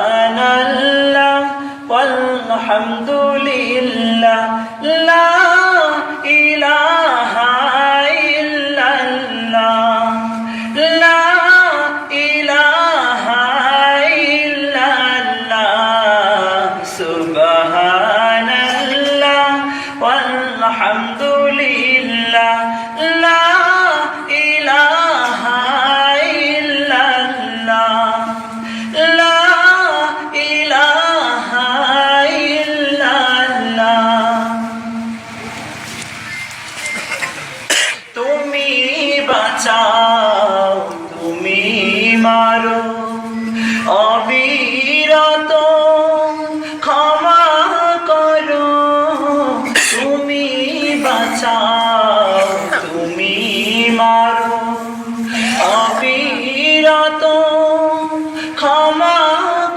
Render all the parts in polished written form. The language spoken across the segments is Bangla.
সুবহানাল্লাহ ওয়ালহামদুলিল্লাহ লা ইলাহা ইল্লাল্লাহ লা ইলাহা ইল্লাল্লাহ সুবহানাল্লাহ ওয়ালহামদুলিল্লাহ লা ইলাহা ইল্লাল্লাহ লা ইলাহা ইল্লাল্লাহ। তুমি বাঁচাও তুমি মারো অবিরত ক্ষমা করো তুমি বাঁচাও তুমি মারো অবিরত ক্ষমা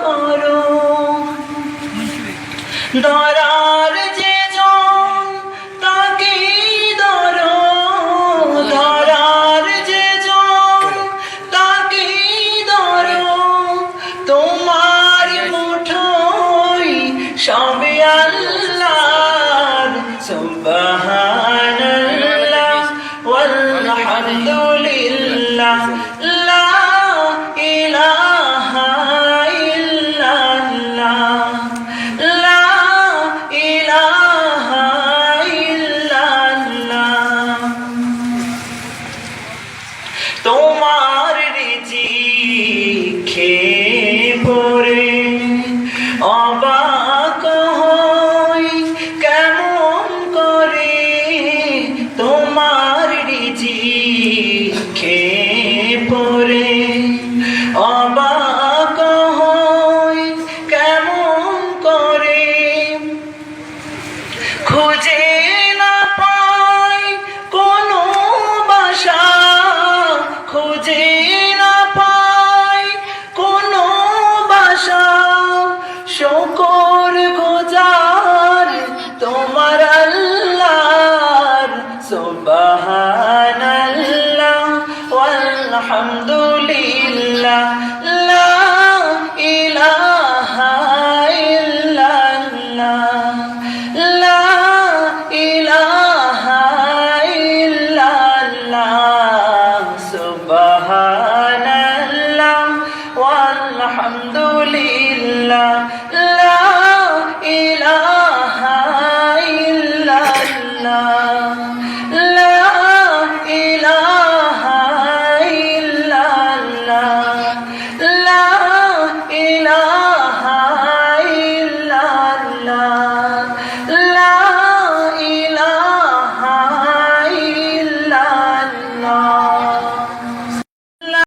করো। ধরার যে জন তাকে ধরো ধরার যে জন তাকে ধরো তোমার মুঠোয় সবে আল্লাহর সুবহানাল্লাহ ওয়ালহামদুলিল্লাহ লা ইলাহা ইল্লাল্লাহ লা ইলাহা ইল্লাল্লাহ। তোমার রিজিক খেয়ে পড়ে অবাক হই কেমন করে তোমার রিজিক খেয়ে পড়ে